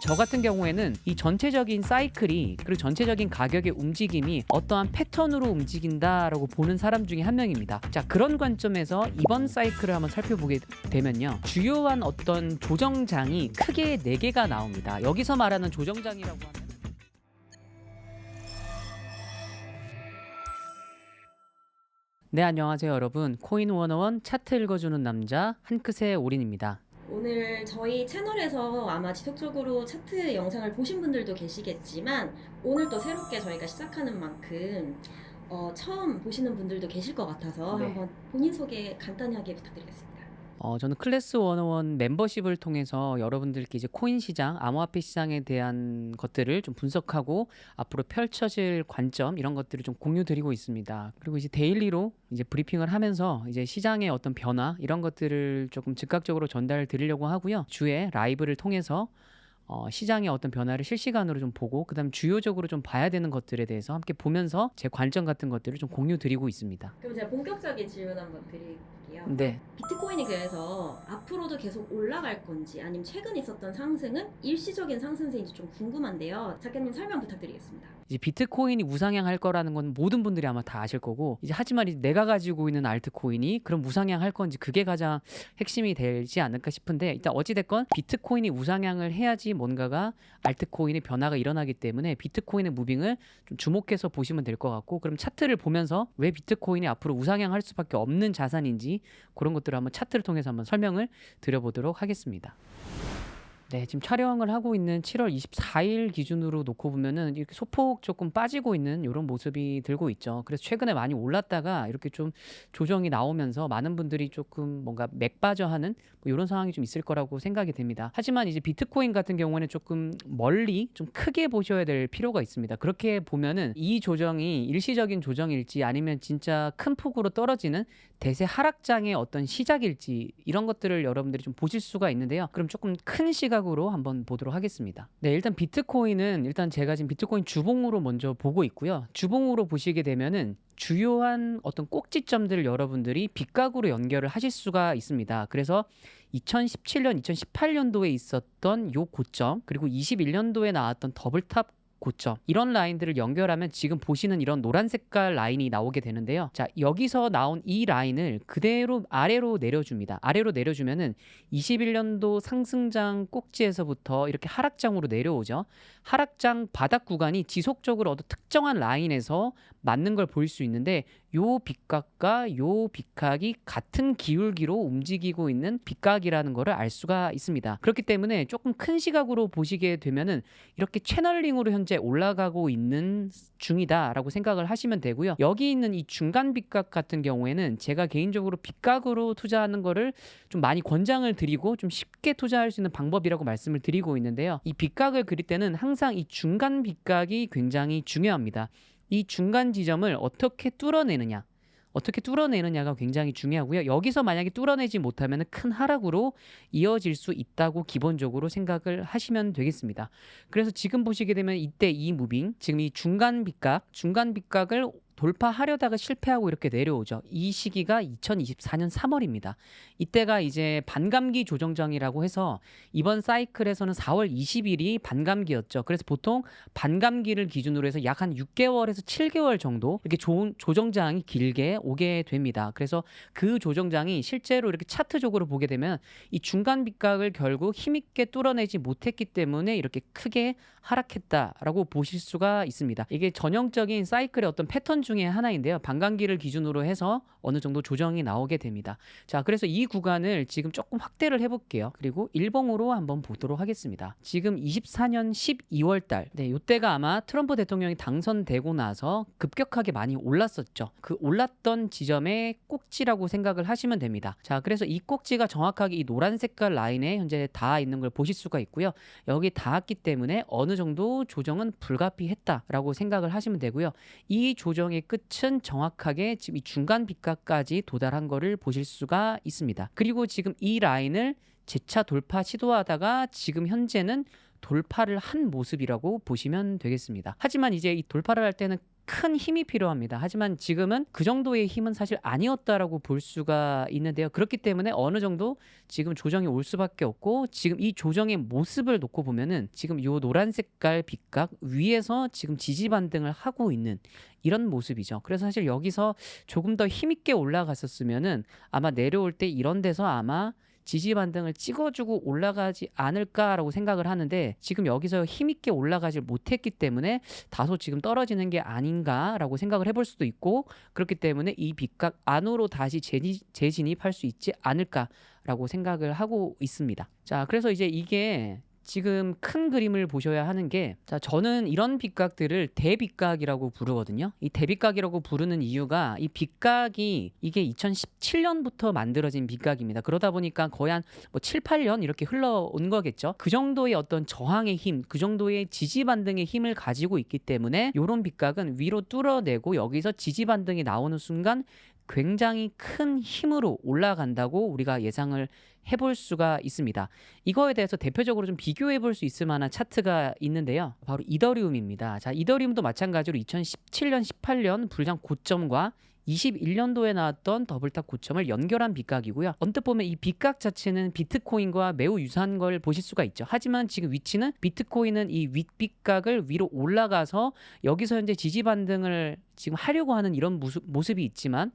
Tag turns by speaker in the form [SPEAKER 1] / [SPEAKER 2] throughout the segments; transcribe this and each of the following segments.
[SPEAKER 1] 저 같은 경우에는 이 전체적인 사이클이 그리고 전체적인 가격의 움직임이 어떠한 패턴으로 움직인다라고 보는 사람 중에 한 명입니다. 자, 그런 관점에서 이번 사이클을 한번 살펴보게 되면요, 주요한 어떤 조정장이 크게 4개가 나옵니다. 여기서 말하는 조정장이라고 하면 네, 안녕하세요 여러분. 코인101 차트 읽어주는 남자 한크세 올인입니다.
[SPEAKER 2] 오늘 저희 채널에서 아마 지속적으로 차트 영상을 보신 분들도 계시겠지만 오늘 또 새롭게 저희가 시작하는 만큼 처음 보시는 분들도 계실 것 같아서
[SPEAKER 1] 네.
[SPEAKER 2] 한번 본인 소개 간단히 하게 부탁드리겠습니다.
[SPEAKER 1] 저는 클래스 101 멤버십을 통해서 여러분들께 이제 코인 시장, 암호화폐 시장에 대한 것들을 좀 분석하고 앞으로 펼쳐질 관점 이런 것들을 좀 공유 드리고 있습니다. 그리고 이제 데일리로 이제 브리핑을 하면서 이제 시장의 어떤 변화 이런 것들을 조금 즉각적으로 전달 드리려고 하고요. 주에 라이브를 통해서 시장의 어떤 변화를 실시간으로 좀 보고 그다음 주요적으로 좀 봐야 되는 것들에 대해서 함께 보면서 제 관점 같은 것들을 좀 공유 드리고 있습니다.
[SPEAKER 2] 그럼 제가 본격적인 질문 한번 드릴게요.
[SPEAKER 1] 네.
[SPEAKER 2] 비트코인이 그래서 앞으로도 계속 올라갈 건지 아니면 최근 있었던 상승은 일시적인 상승세인지 좀 궁금한데요. 작가님 설명 부탁드리겠습니다.
[SPEAKER 1] 이제 비트코인이 우상향할 거라는 건 모든 분들이 아마 다 아실 거고, 이제 하지만 이제 내가 가지고 있는 알트코인이 그럼 우상향할 건지 그게 가장 핵심이 되지 않을까 싶은데, 일단 어찌됐건 비트코인이 우상향을 해야지 뭔가가 알트코인의 변화가 일어나기 때문에 비트코인의 무빙을 좀 주목해서 보시면 될 것 같고, 그럼 차트를 보면서 왜 비트코인이 앞으로 우상향할 수밖에 없는 자산인지 그런 것들을 한번 차트를 통해서 한번 설명을 드려보도록 하겠습니다. 네, 지금 촬영을 하고 있는 7월 24일 기준으로 놓고 보면은 이렇게 소폭 조금 빠지고 있는 이런 모습이 들고 있죠. 그래서 최근에 많이 올랐다가 이렇게 좀 조정이 나오면서 많은 분들이 조금 뭔가 맥빠져하는 뭐 이런 상황이 좀 있을 거라고 생각이 됩니다. 하지만 이제 비트코인 같은 경우에는 조금 멀리 좀 크게 보셔야 될 필요가 있습니다. 그렇게 보면은 이 조정이 일시적인 조정일지 아니면 진짜 큰 폭으로 떨어지는 대세 하락장의 어떤 시작일지 이런 것들을 여러분들이 좀 보실 수가 있는데요. 그럼 조금 큰 시각으로 한번 보도록 하겠습니다. 네, 일단 비트코인은 일단 제가 지금 비트코인 주봉으로 먼저 보고 있고요. 주봉으로 보시게 되면은 주요한 어떤 꼭지점들을 여러분들이 빗각으로 연결을 하실 수가 있습니다. 그래서 2017년, 2018년도에 있었던 요 고점, 그리고 21년도에 나왔던 더블탑 고점, 이런 라인들을 연결하면 지금 보시는 이런 노란 색깔 라인이 나오게 되는데요. 자, 여기서 나온 이 라인을 그대로 아래로 내려줍니다. 아래로 내려주면은 21년도 상승장 꼭지에서부터 이렇게 하락장으로 내려오죠. 하락장 바닥 구간이 지속적으로 어떤 특정한 라인에서 맞는 걸 볼 수 있는데, 요 빗각과 요 빗각이 같은 기울기로 움직이고 있는 빗각이라는 거를 알 수가 있습니다. 그렇기 때문에 조금 큰 시각으로 보시게 되면은 이렇게 채널링으로 현재 올라가고 있는 중이다라고 생각을 하시면 되고요. 여기 있는 이 중간 빗각 같은 경우에는 제가 개인적으로 빗각으로 투자하는 거를 좀 많이 권장을 드리고 좀 쉽게 투자할 수 있는 방법이라고 말씀을 드리고 있는데요. 이 빗각을 그릴 때는 항상 이 중간 빗각이 굉장히 중요합니다. 이 중간 지점을 어떻게 뚫어내느냐가 굉장히 중요하고요. 여기서 만약에 뚫어내지 못하면 큰 하락으로 이어질 수 있다고 기본적으로 생각을 하시면 되겠습니다. 그래서 지금 보시게 되면 이때 이 무빙, 지금 이 중간 빗각을 돌파하려다가 실패하고 이렇게 내려오죠. 이 시기가 2024년 3월입니다. 이때가 이제 반감기 조정장이라고 해서 이번 사이클에서는 4월 20일이 반감기였죠. 그래서 보통 반감기를 기준으로 해서 약 한 6개월에서 7개월 정도 이렇게 좋은 조정장이 길게 오게 됩니다. 그래서 그 조정장이 실제로 이렇게 차트적으로 보게 되면 이 중간 빗각을 결국 힘있게 뚫어내지 못했기 때문에 이렇게 크게 하락했다라고 보실 수가 있습니다. 이게 전형적인 사이클의 어떤 패턴 중에 하나인데요. 반감기를 기준으로 해서 어느 정도 조정이 나오게 됩니다. 자, 그래서 이 구간을 지금 조금 확대를 해볼게요. 그리고 일봉으로 한번 보도록 하겠습니다. 지금 24년 12월 달, 네, 이때가 아마 트럼프 대통령이 당선되고 나서 급격하게 많이 올랐었죠. 그 올랐던 지점의 꼭지라고 생각을 하시면 됩니다. 자, 그래서 이 꼭지가 정확하게 이 노란 색깔 라인에 현재 닿아 있는 걸 보실 수가 있고요. 여기 닿았기 때문에 어느 정도 조정은 불가피했다라고 생각을 하시면 되고요. 이 조정의 끝은 정확하게 지금 이 중간 빗각까지 도달한 거를 보실 수가 있습니다. 그리고 지금 이 라인을 재차 돌파 시도하다가 지금 현재는 돌파를 한 모습이라고 보시면 되겠습니다. 하지만 이제 이 돌파를 할 때는 큰 힘이 필요합니다. 하지만 지금은 그 정도의 힘은 사실 아니었다라고 볼 수가 있는데요. 그렇기 때문에 어느 정도 지금 조정이 올 수밖에 없고, 지금 이 조정의 모습을 놓고 보면은 지금 요 노란 색깔 빗각 위에서 지금 지지 반등을 하고 있는 이런 모습이죠. 그래서 사실 여기서 조금 더 힘있게 올라갔었으면은 아마 내려올 때 이런 데서 아마 지지 반등을 찍어주고 올라가지 않을까라고 생각을 하는데, 지금 여기서 힘있게 올라가질 못했기 때문에 다소 지금 떨어지는 게 아닌가라고 생각을 해볼 수도 있고, 그렇기 때문에 이 빗각 안으로 다시 재진입할 수 있지 않을까라고 생각을 하고 있습니다. 자, 그래서 이제 이게 지금 큰 그림을 보셔야 하는 게, 자, 저는 이런 빗각들을 대빗각이라고 부르거든요. 이 대빗각이라고 부르는 이유가, 이 빗각이 이게 2017년부터 만들어진 빗각입니다. 그러다 보니까 거의 한 뭐 7, 8년 이렇게 흘러온 거겠죠. 그 정도의 어떤 저항의 힘, 그 정도의 지지 반등의 힘을 가지고 있기 때문에 이런 빗각은 위로 뚫어내고 여기서 지지 반등이 나오는 순간 굉장히 큰 힘으로 올라간다고 우리가 예상을 해볼 수가 있습니다. 이거에 대해서 대표적으로 좀 비교해 볼 수 있을 만한 차트가 있는데요. 바로 이더리움입니다. 자, 이더리움도 마찬가지로 2017년, 18년 불장 고점과 21년도에 나왔던 더블탑 고점을 연결한 빗각이고요. 언뜻 보면 이 빗각 자체는 비트코인과 매우 유사한 걸 보실 수가 있죠. 하지만 지금 위치는 비트코인은 이 윗빗각을 위로 올라가서 여기서 현재 지지 반등을 지금 하려고 하는 이런 모습이 있지만,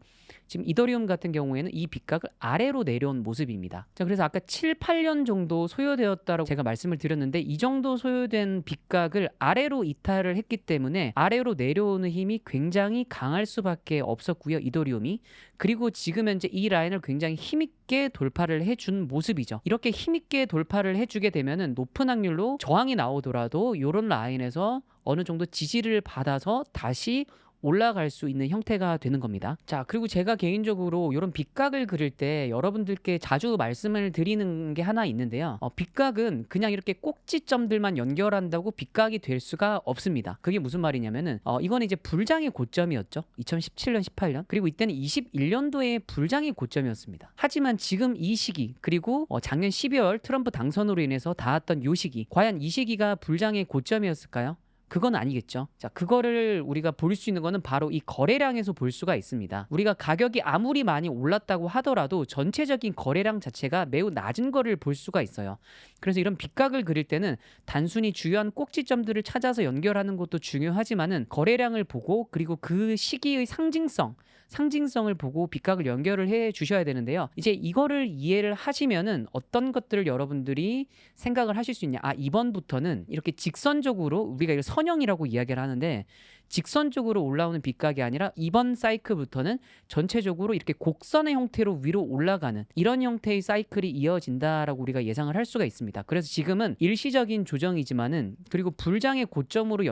[SPEAKER 1] 지금 이더리움 같은 경우에는 이 빗각을 아래로 내려온 모습입니다. 자, 그래서 아까 7, 8년 정도 소요되었다라고 제가 말씀을 드렸는데, 이 정도 소요된 빗각을 아래로 이탈을 했기 때문에 아래로 내려오는 힘이 굉장히 강할 수밖에 없었고요, 이더리움이. 그리고 지금 현재 이 라인을 굉장히 힘있게 돌파를 해준 모습이죠. 이렇게 힘있게 돌파를 해주게 되면은 높은 확률로 저항이 나오더라도 이런 라인에서 어느 정도 지지를 받아서 다시 올라갈 수 있는 형태가 되는 겁니다. 자, 그리고 제가 개인적으로 이런 빗각을 그릴 때 여러분들께 자주 말씀을 드리는 게 하나 있는데요. 빗각은 그냥 이렇게 꼭지점들만 연결한다고 빗각이 될 수가 없습니다. 그게 무슨 말이냐면은 이건 이제 불장의 고점이었죠. 2017년, 18년. 그리고 이때는 21년도에 불장의 고점이었습니다. 하지만 지금 이 시기, 그리고 작년 12월 트럼프 당선으로 인해서 닿았던 이 시기, 과연 이 시기가 불장의 고점이었을까요? 그건 아니겠죠. 자, 그거를 우리가 볼 수 있는 거는 바로 이 거래량에서 볼 수가 있습니다. 우리가 가격이 아무리 많이 올랐다고 하더라도 전체적인 거래량 자체가 매우 낮은 거를 볼 수가 있어요. 그래서 이런 빗각을 그릴 때는 단순히 주요한 꼭지점들을 찾아서 연결하는 것도 중요하지만은 거래량을 보고, 그리고 그 시기의 상징성을 보고 빗각을 연결을 해 주셔야 되는데요. 이제 이거를 이해를 하시면은 어떤 것들을 여러분들이 생각을 하실 수 있냐. 아, 이번부터는 이렇게 직선적으로, 우리가 이걸 선형이라고 이야기를 하는데, 직선적으로 올라오는 빗각이 아니라 이번 사이클부터는 전체적으로 이렇게 곡선의 형태로 위로 올라가는 이런 형태의 사이클이 이어진다라고 우리가 예상을 할 수가 있습니다. 그래서 지금은 일시적인 조정이지만은, 그리고 불장의 고점으로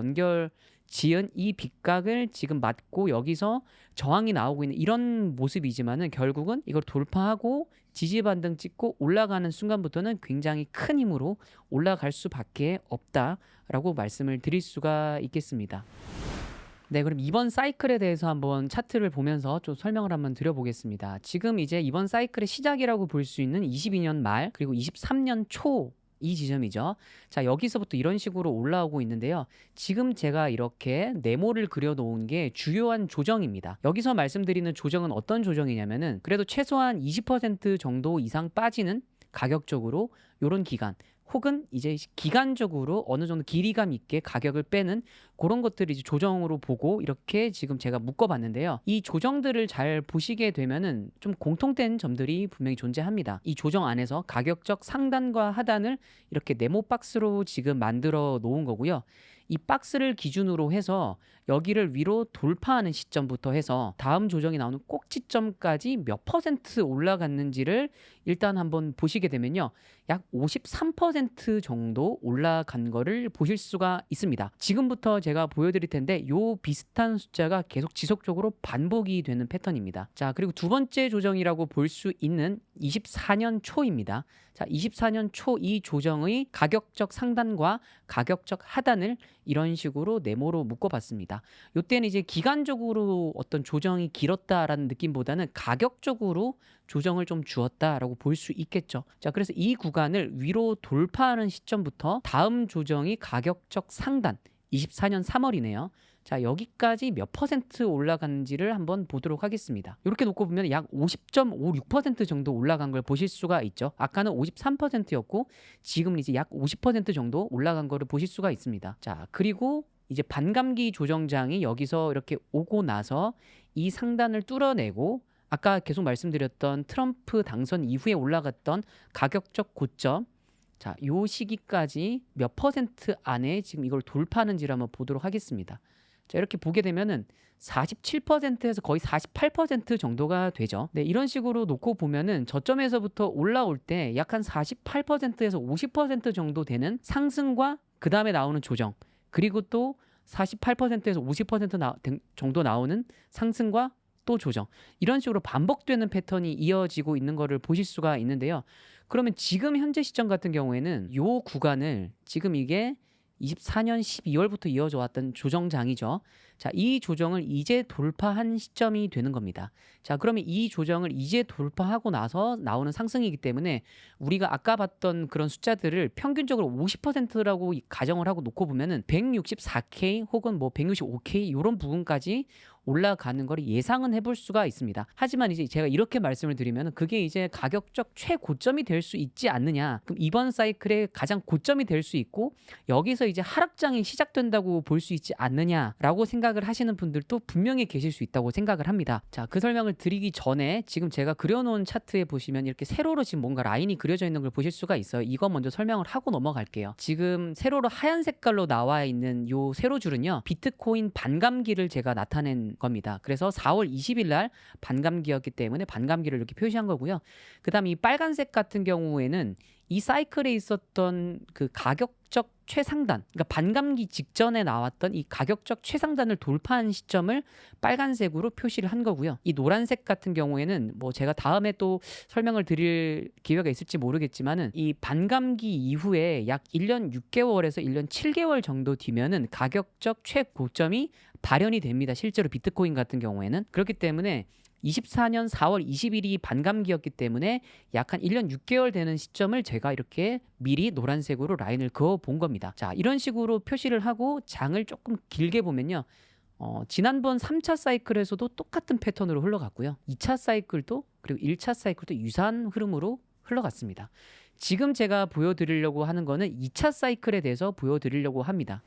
[SPEAKER 1] 지은 이 빗각을 지금 맞고 여기서 저항이 나오고 있는 이런 모습이지만은, 결국은 이걸 돌파하고 지지 반등 찍고 올라가는 순간부터는 굉장히 큰 힘으로 올라갈 수밖에 없다라고 말씀을 드릴 수가 있겠습니다. 네, 그럼 이번 사이클에 대해서 한번 차트를 보면서 좀 설명을 한번 드려보겠습니다. 지금 이제 이번 사이클의 시작이라고 볼 수 있는 22년 말, 그리고 23년 초 이 지점이죠. 자, 여기서부터 이런 식으로 올라오고 있는데요. 지금 제가 이렇게 네모를 그려놓은 게 주요한 조정입니다. 여기서 말씀드리는 조정은 어떤 조정이냐면은, 그래도 최소한 20% 정도 이상 빠지는, 가격적으로 요런 기간, 혹은 이제 기간적으로 어느 정도 길이감 있게 가격을 빼는 그런 것들을 이제 조정으로 보고 이렇게 지금 제가 묶어봤는데요. 이 조정들을 잘 보시게 되면은 좀 공통된 점들이 분명히 존재합니다. 이 조정 안에서 가격적 상단과 하단을 이렇게 네모 박스로 지금 만들어 놓은 거고요. 이 박스를 기준으로 해서 여기를 위로 돌파하는 시점부터 해서 다음 조정이 나오는 꼭지점까지 몇 퍼센트 올라갔는지를 일단 한번 보시게 되면요. 약 53% 정도 올라간 거를 보실 수가 있습니다. 지금부터 제가 보여드릴 텐데 요 비슷한 숫자가 계속 지속적으로 반복이 되는 패턴입니다. 자, 그리고 두 번째 조정이라고 볼 수 있는 24년 초입니다. 자, 24년 초 이 조정의 가격적 상단과 가격적 하단을 이런 식으로 네모로 묶어봤습니다. 이때는 이제 기간적으로 어떤 조정이 길었다라는 느낌보다는 가격적으로 조정을 좀 주었다라고 볼 수 있겠죠. 자, 그래서 이 구간을 위로 돌파하는 시점부터 다음 조정이 가격적 상단, 24년 3월이네요. 자, 여기까지 몇 퍼센트 올라간지를 한번 보도록 하겠습니다. 이렇게 놓고 보면 약 50.56% 정도 올라간 걸 보실 수가 있죠. 아까는 53%였고 지금은 이제 약 50% 정도 올라간 거를 보실 수가 있습니다. 자, 그리고 이제 반감기 조정장이 여기서 이렇게 오고 나서 이 상단을 뚫어내고 아까 계속 말씀드렸던 트럼프 당선 이후에 올라갔던 가격적 고점, 자, 요 시기까지 몇 퍼센트 안에 지금 이걸 돌파하는지를 한번 보도록 하겠습니다. 자, 이렇게 보게 되면은 47%에서 거의 48% 정도가 되죠. 네, 이런 식으로 놓고 보면은 저점에서부터 올라올 때 약 한 48%에서 50% 정도 되는 상승과 그 다음에 나오는 조정, 그리고 또 48%에서 50% 정도 나오는 상승과 또 조정, 이런 식으로 반복되는 패턴이 이어지고 있는 것을 보실 수가 있는데요. 그러면 지금 현재 시점 같은 경우에는 이 구간을 지금 이게 24년 12월부터 이어져 왔던 조정장이죠. 자, 이 조정을 이제 돌파한 시점이 되는 겁니다. 자, 그러면 이 조정을 이제 돌파하고 나서 나오는 상승이기 때문에 우리가 아까 봤던 그런 숫자들을 평균적으로 50%라고 가정을 하고 놓고 보면은 164K 혹은 뭐 165K 이런 부분까지 올라가는 걸 예상은 해볼 수가 있습니다. 하지만 이제 제가 이렇게 말씀을 드리면 그게 이제 가격적 최고점이 될 수 있지 않느냐. 그럼 이번 사이클의 가장 고점이 될 수 있고 여기서 이제 하락장이 시작된다고 볼 수 있지 않느냐라고 생각을 하시는 분들도 분명히 계실 수 있다고 생각을 합니다. 자, 그 설명을 드리기 전에 지금 제가 그려놓은 차트에 보시면 이렇게 세로로 지금 뭔가 라인이 그려져 있는 걸 보실 수가 있어요. 이거 먼저 설명을 하고 넘어갈게요. 지금 세로로 하얀 색깔로 나와 있는 요 세로줄은요, 비트코인 반감기를 제가 나타낸 겁니다. 그래서 4월 20일 날 반감기였기 때문에 반감기를 이렇게 표시한 거고요. 그다음 이 빨간색 같은 경우에는 이 사이클에 있었던 그 가격적 최상단, 그러니까 반감기 직전에 나왔던 이 가격적 최상단을 돌파한 시점을 빨간색으로 표시를 한 거고요. 이 노란색 같은 경우에는 뭐 제가 다음에 또 설명을 드릴 기회가 있을지 모르겠지만은 이 반감기 이후에 약 1년 6개월에서 1년 7개월 정도 뒤면은 가격적 최고점이 발현이 됩니다. 실제로 비트코인 같은 경우에는. 그렇기 때문에 24년 4월 20일이 반감기였기 때문에 약 한 1년 6개월 되는 시점을 제가 이렇게 미리 노란색으로 라인을 그어 본 겁니다. 자, 이런 식으로 표시를 하고 장을 조금 길게 보면요. 지난번 3차 사이클에서도 똑같은 패턴으로 흘러갔고요. 2차 사이클도 그리고 1차 사이클도 유사한 흐름으로 흘러갔습니다. 지금 제가 보여드리려고 하는 거는 2차 사이클에 대해서 보여드리려고 합니다.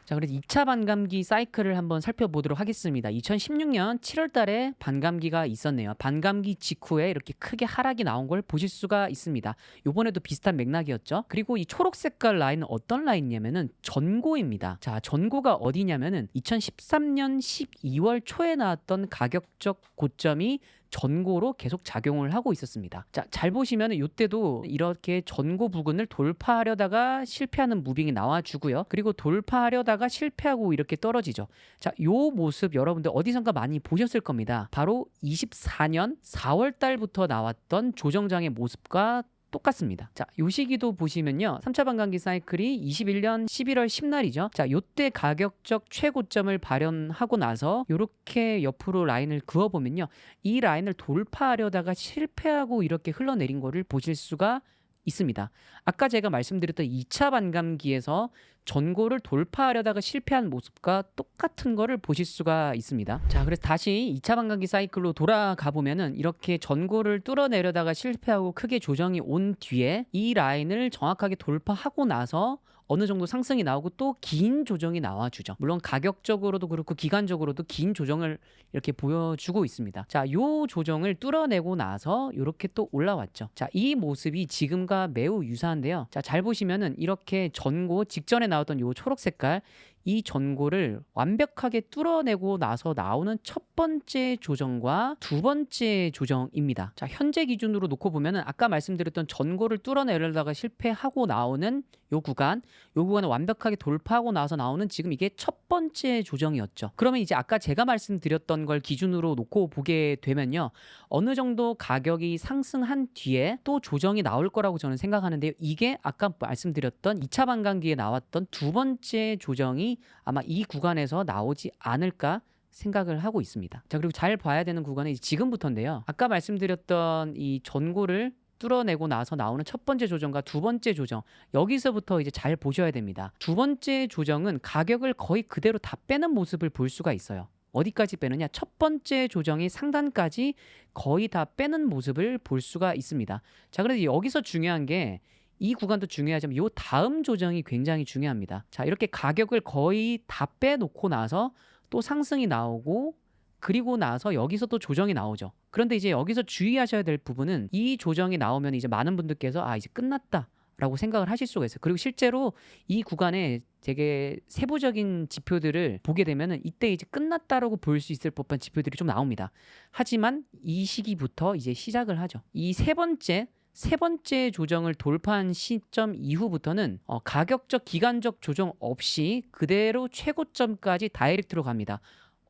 [SPEAKER 1] 자, 그래서 2차 반감기 사이클을 한번 살펴보도록 하겠습니다. 2016년 7월 달에 반감기가 있었네요. 반감기 직후에 이렇게 크게 하락이 나온 걸 보실 수가 있습니다. 요번에도 비슷한 맥락이었죠. 그리고 이 초록 색깔 라인은 어떤 라인이냐면은 전고입니다. 자, 전고가 어디냐면은 2013년 12월 초에 나왔던 가격적 고점이 전고로 계속 작용을 하고 있었습니다. 자, 잘 보시면 이때도 이렇게 전고 부근을 돌파하려다가 실패하는 무빙이 나와주고요. 그리고 돌파하려다가 실패하고 이렇게 떨어지죠. 자, 요 모습 여러분들 어디선가 많이 보셨을 겁니다. 바로 24년 4월 달부터 나왔던 조정장의 모습과 똑같습니다. 자, 요 시기도 보시면요. 3차 반감기 사이클이 21년 11월 10날이죠. 자, 요때 가격적 최고점을 발현하고 나서 요렇게 옆으로 라인을 그어보면요. 이 라인을 돌파하려다가 실패하고 이렇게 흘러내린 거를 보실 수가 있습니다. 아까 제가 말씀드렸던 2차 반감기에서 전고를 돌파하려다가 실패한 모습과 똑같은 거를 보실 수가 있습니다. 자, 그래서 다시 2차 반감기 사이클로 돌아가 보면은 이렇게 전고를 뚫어내려다가 실패하고 크게 조정이 온 뒤에 이 라인을 정확하게 돌파하고 나서 어느 정도 상승이 나오고 또 긴 조정이 나와주죠. 물론 가격적으로도 그렇고 기간적으로도 긴 조정을 이렇게 보여주고 있습니다. 자, 요 조정을 뚫어내고 나서 이렇게 또 올라왔죠. 자, 이 모습이 지금과 매우 유사한데요. 자, 잘 보시면은 이렇게 전고 직전에 나왔던 요 초록 색깔, 이 전고를 완벽하게 뚫어내고 나서 나오는 첫 번째 조정과 두 번째 조정입니다. 자, 현재 기준으로 놓고 보면은 아까 말씀드렸던 전고를 뚫어내려다가 실패하고 나오는 요 구간을 완벽하게 돌파하고 나서 나오는 지금 이게 첫 번째 조정이었죠. 그러면 이제 아까 제가 말씀드렸던 걸 기준으로 놓고 보게 되면요. 어느 정도 가격이 상승한 뒤에 또 조정이 나올 거라고 저는 생각하는데요. 이게 아까 말씀드렸던 2차 반감기에 나왔던 두 번째 조정이 아마 이 구간에서 나오지 않을까 생각을 하고 있습니다. 자, 그리고 잘 봐야 되는 구간은 지금부터인데요. 아까 말씀드렸던 이 전고를 뚫어내고 나서 나오는 첫 번째 조정과 두 번째 조정, 여기서부터 이제 잘 보셔야 됩니다. 두 번째 조정은 가격을 거의 그대로 다 빼는 모습을 볼 수가 있어요. 어디까지 빼느냐? 첫 번째 조정이 상단까지 거의 다 빼는 모습을 볼 수가 있습니다. 자, 그래서 여기서 중요한 게 이 구간도 중요하지만 이 다음 조정이 굉장히 중요합니다. 자, 이렇게 가격을 거의 다 빼놓고 나서 또 상승이 나오고, 그리고 나서 여기서 또 조정이 나오죠. 그런데 이제 여기서 주의하셔야 될 부분은, 이 조정이 나오면 이제 많은 분들께서 이제 끝났다 라고 생각을 하실 수가 있어요. 그리고 실제로 이 구간에 되게 세부적인 지표들을 보게 되면은 이때 이제 끝났다라고 볼 수 있을 법한 지표들이 좀 나옵니다. 하지만 이 시기부터 이제 시작을 하죠. 이 세 번째 조정을 돌파한 시점 이후부터는 가격적 기간적 조정 없이 그대로 최고점까지 다이렉트로 갑니다.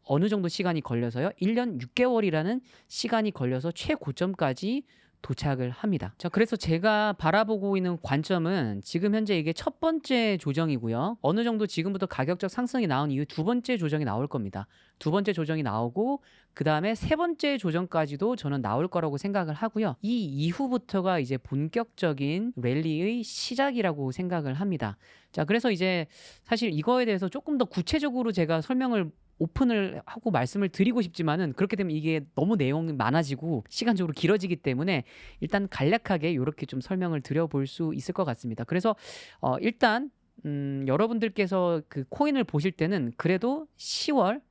[SPEAKER 1] 어느 정도 시간이 걸려서요? 1년 6개월이라는 시간이 걸려서 최고점까지 도착을 합니다. 자, 그래서 제가 바라보고 있는 관점은 지금 현재 이게 첫 번째 조정이고요. 어느 정도 지금부터 가격적 상승이 나온 이후 두 번째 조정이 나올 겁니다. 두 번째 조정이 나오고 그 다음에 세 번째 조정까지도 저는 나올 거라고 생각을 하고요. 이 이후부터가 이제 본격적인 랠리의 시작이라고 생각을 합니다. 자, 그래서 이제 사실 이거에 대해서 조금 더 구체적으로 제가 설명을 오픈을 하고 말씀을 드리고 싶지만은, 그렇게 되면 이게 너무 내용이 많아지고 시간적으로 길어지기 때문에 일단 간략하게 이렇게 좀 설명을 드려볼 수 있을 것 같습니다. 그래서 일단 여러분들께서 그 코인을 보실 때는 그래도 10월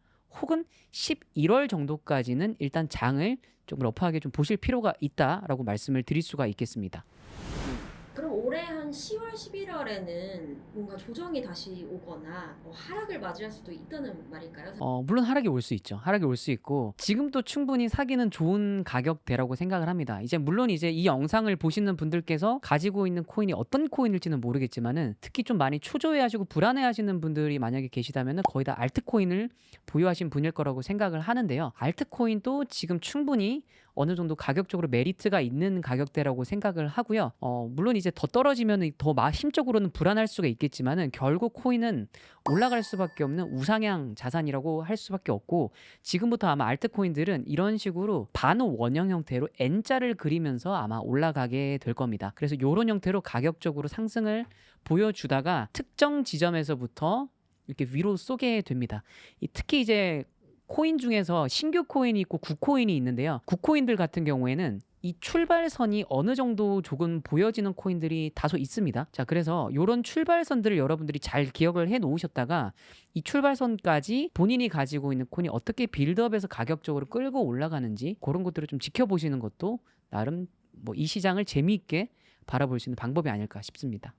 [SPEAKER 1] 혹은 11월 정도까지는 일단 장을 좀 러프하게 좀 보실 필요가 있다라고 말씀을 드릴 수가 있겠습니다.
[SPEAKER 2] 그럼 올해 한 10월, 11월에는 뭔가 조정이 다시 오거나 하락을 맞이할 수도 있다는 말일까요?
[SPEAKER 1] 물론 하락이 올 수 있죠. 하락이 올 수 있고 지금도 충분히 사기는 좋은 가격대라고 생각을 합니다. 이제 물론 이제 이 영상을 보시는 분들께서 가지고 있는 코인이 어떤 코인일지는 모르겠지만은, 특히 좀 많이 초조해하시고 불안해하시는 분들이 만약에 계시다면은 거의 다 알트코인을 보유하신 분일 거라고 생각을 하는데요. 알트코인도 지금 충분히 어느 정도 가격적으로 메리트가 있는 가격대라고 생각을 하고요. 물론 이제 더 떨어지면 더 힘적으로는 불안할 수가 있겠지만은, 결국 코인은 올라갈 수밖에 없는 우상향 자산이라고 할 수밖에 없고, 지금부터 아마 알트코인들은 이런 식으로 반원형 형태로 N자를 그리면서 아마 올라가게 될 겁니다. 그래서 이런 형태로 가격적으로 상승을 보여주다가 특정 지점에서부터 이렇게 위로 쏘게 됩니다. 특히 이제 코인 중에서 신규 코인이 있고 구코인이 있는데요. 구코인들 같은 경우에는 이 출발선이 어느 정도 조금 보여지는 코인들이 다소 있습니다. 자, 그래서 이런 출발선들을 여러분들이 잘 기억을 해 놓으셨다가 이 출발선까지 본인이 가지고 있는 코인이 어떻게 빌드업해서 가격적으로 끌고 올라가는지, 그런 것들을 좀 지켜보시는 것도 나름 이 시장을 재미있게 바라볼 수 있는 방법이 아닐까 싶습니다.